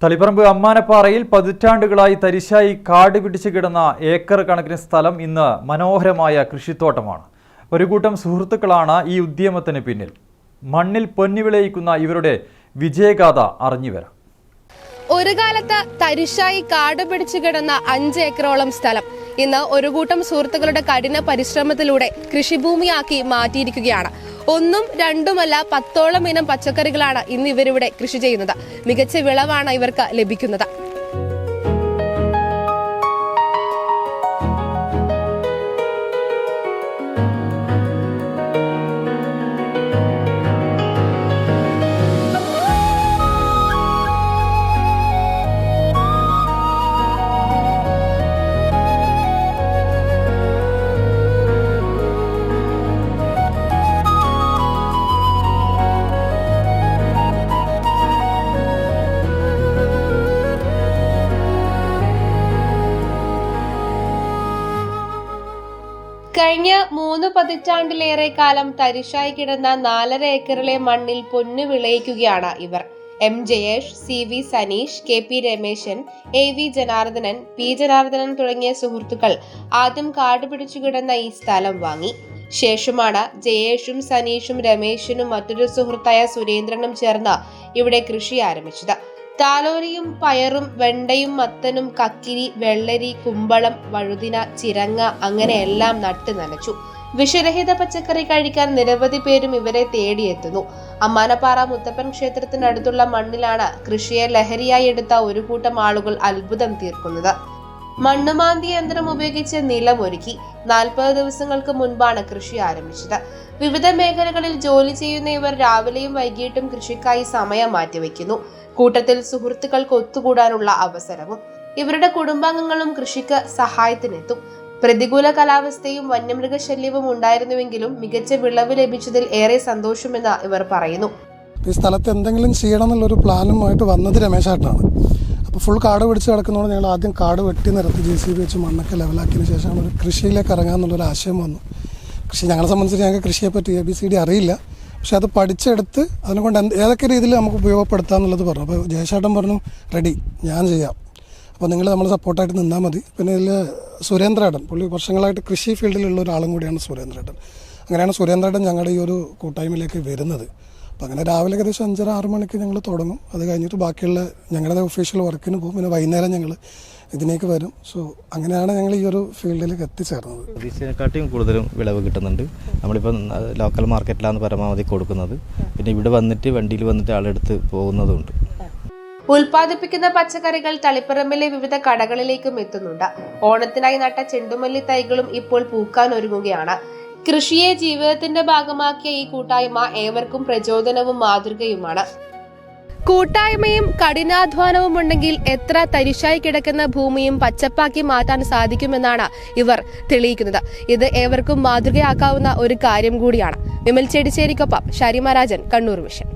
തളിപ്പറമ്പ് അമ്മാനപ്പാറയിൽ പതിറ്റാണ്ടുകളായി തരിശായി കാട് പിടിച്ചു കിടന്ന ഏക്കർ കണക്കിന് സ്ഥലം ഇന്ന് മനോഹരമായ കൃഷിത്തോട്ടമാണ്. ഒരു കൂട്ടം സുഹൃത്തുക്കളാണ് ഈ ഉദ്യമത്തിന് പിന്നിൽ. മണ്ണിൽ പൊന്നു വിളയിക്കുന്ന ഇവരുടെ വിജയഗാഥ അറിഞ്ഞുവരാം. ഒരു കാലത്ത് തരിശായി കാട് പിടിച്ചു കിടന്ന 5 ഏക്കറോളം സ്ഥലം ഇന്ന് ഒരു കൂട്ടം സുഹൃത്തുക്കളുടെ കഠിന പരിശ്രമത്തിലൂടെ കൃഷിഭൂമിയാക്കി മാറ്റിയിരിക്കുകയാണ്. 1ഉം 2ഉമല്ല 10ഓളം ഇനം പച്ചക്കറികളാണ് ഇന്ന് ഇവരിവിടെ കൃഷി ചെയ്യുന്നത്. മികച്ച വിളവാണ് ഇവർക്ക് ലഭിക്കുന്നത്. കഴിഞ്ഞ 3 പതിറ്റാണ്ടിലേറെ കാലം തരിശായി കിടന്ന 4.5 ഏക്കറിലെ മണ്ണിൽ പൊന്നു വിളയിക്കുകയാണ് ഇവർ. M Jayesh, CV Saneesh, KP Rameshan, AV Janardhanan, P Janardhanan തുടങ്ങിയ സുഹൃത്തുക്കൾ ആദ്യം കാട് പിടിച്ചു കിടന്ന ഈ സ്ഥലം വാങ്ങി. ശേഷമാണ് ജയേഷും സനീഷും രമേശനും മറ്റൊരു സുഹൃത്തായ സുരേന്ദ്രനും ചേർന്ന് ഇവിടെ കൃഷി ആരംഭിച്ചത്. താലോരിയും പയറും വെണ്ടയും മത്തനും കക്കിരി, വെള്ളരി, കുമ്പളം, വഴുതിന, ചിരങ്ങ അങ്ങനെയെല്ലാം നട്ട് നനച്ചു. വിഷരഹിത പച്ചക്കറി കഴിക്കാൻ നിരവധി പേരും ഇവരെ തേടിയെത്തുന്നു. അമ്മാനപ്പാറ മുത്തപ്പൻ ക്ഷേത്രത്തിനടുത്തുള്ള മണ്ണിലാണ് കൃഷിയെ ലഹരിയായി എടുത്ത ഒരു കൂട്ടം ആളുകൾ അത്ഭുതം തീർക്കുന്നത്. മണ്ണുമാന്തി യന്ത്രം ഉപയോഗിച്ച് നിലമൊരുക്കി 40 ദിവസങ്ങൾക്ക് മുൻപാണ് കൃഷി ആരംഭിച്ചത്. വിവിധ മേഖലകളിൽ ജോലി ചെയ്യുന്ന ഇവർ രാവിലെയും വൈകിട്ടും കൃഷിക്കായി സമയം മാറ്റിവെക്കുന്നു. കൂട്ടത്തിൽ സുഹൃത്തുക്കൾക്ക് ഒത്തുകൂടാനുള്ള അവസരവും. ഇവരുടെ കുടുംബാംഗങ്ങളും കൃഷിക്ക് സഹായത്തിനെത്തും. പ്രതികൂല കാലാവസ്ഥയും വന്യമൃഗശല്യവും ഉണ്ടായിരുന്നുവെങ്കിലും മികച്ച വിളവ് ലഭിച്ചതിൽ ഏറെ സന്തോഷമെന്ന് ഇവർ പറയുന്നു. ഈ സ്ഥലത്ത് എന്തെങ്കിലും ചെയ്യണം എന്നുള്ളൊരു പ്ലാനുമായിട്ട് വന്നത് രമേശായിട്ടാണ്. അപ്പോൾ ഫുൾ കാട് പിടിച്ച് കിടക്കുന്നതുകൊണ്ട് ഞങ്ങൾ ആദ്യം കാട് വെട്ടി നിരത്തി JCB വെച്ച് മണ്ണൊക്കെ ലെവലാക്കിയതിന് ശേഷമാണ് ഒരു കൃഷിയിലേക്ക് ഇറങ്ങാമെന്നുള്ളൊരു ആശയം വന്നു. കൃഷി ഞങ്ങളെ സംബന്ധിച്ച് ഞങ്ങൾക്ക് കൃഷിയെപ്പറ്റി ABCD അറിയില്ല. പക്ഷെ അത് പഠിച്ചെടുത്ത് അതിനെക്കൊണ്ട് ഏതൊക്കെ രീതിയിൽ നമുക്ക് ഉപയോഗപ്പെടുത്താം എന്നുള്ളത് പറഞ്ഞു. അപ്പോൾ ജയശേട്ടൻ പറഞ്ഞു, റെഡി, ഞാൻ ചെയ്യാം, അപ്പോൾ നിങ്ങൾ നമ്മൾ സപ്പോർട്ടായിട്ട് നിന്നാൽ മതി. പിന്നെ ഇതിൽ സുരേന്ദ്രേട്ടൻ, പുള്ളി വർഷങ്ങളായിട്ട് കൃഷി ഫീൽഡിലുള്ള ഒരാളും കൂടിയാണ് സുരേന്ദ്രേട്ടൻ. അങ്ങനെയാണ് സുരേന്ദ്രേട്ടൻ ഞങ്ങളുടെ ഈ ഒരു കൂട്ടായ്മയിലേക്ക് വരുന്നത്. അപ്പോൾ അങ്ങനെ രാവിലെ ഏകദേശം 5:30-6 മണിക്ക് ഞങ്ങൾ തുടങ്ങും. അത് കഴിഞ്ഞിട്ട് ബാക്കിയുള്ള ഞങ്ങളുടെ ഒഫീഷ്യൽ വർക്കിന് പോകും. പിന്നെ വൈകുന്നേരം ഞങ്ങൾ ഇതിലേക്ക് വരും. സോ അങ്ങനെയാണ് ഞങ്ങൾ ഈ ഒരു ഫീൽഡിലേക്ക് എത്തിച്ചേർന്നത്. പ്രതീക്ഷയെക്കാട്ടിയും കൂടുതലും വിളവ് കിട്ടുന്നുണ്ട്. നമ്മളിപ്പോൾ ലോക്കൽ മാർക്കറ്റിലാണ് പരമാവധി കൊടുക്കുന്നത്. പിന്നെ ഇവിടെ വന്നിട്ട് വണ്ടിയിൽ വന്നിട്ട് ആളെടുത്ത് പോകുന്നതുണ്ട്. ഉൽപ്പാദിപ്പിക്കുന്ന പച്ചക്കറികൾ തളിപ്പറമ്പിലെ വിവിധ കടകളിലേക്കും എത്തുന്നുണ്ട്. ഓണത്തിനായി നട്ട ചെണ്ടുമല്ലി തൈകളും ഇപ്പോൾ പൂക്കാൻ ഒരുങ്ങുകയാണ്. കൃഷിയെ ജീവിതത്തിന്റെ ഭാഗമാക്കിയ ഈ കൂട്ടായ്മ ഏവർക്കും പ്രചോദനവും മാതൃകയുമാണ്. കൂട്ടായ്മയും കഠിനാധ്വാനവും ഉണ്ടെങ്കിൽ എത്ര തരിശായി കിടക്കുന്ന ഭൂമിയും പച്ചപ്പാക്കി മാറ്റാൻ സാധിക്കുമെന്നാണ് ഇവർ തെളിയിക്കുന്നത്. ഇത് ഏവർക്കും മാതൃകയാക്കാവുന്ന ഒരു കാര്യം കൂടിയാണ്. വിമൽ ചെടിച്ചേരിക്കൊപ്പം ഷരിമ രാജൻ, കണ്ണൂർ വിഷൻ.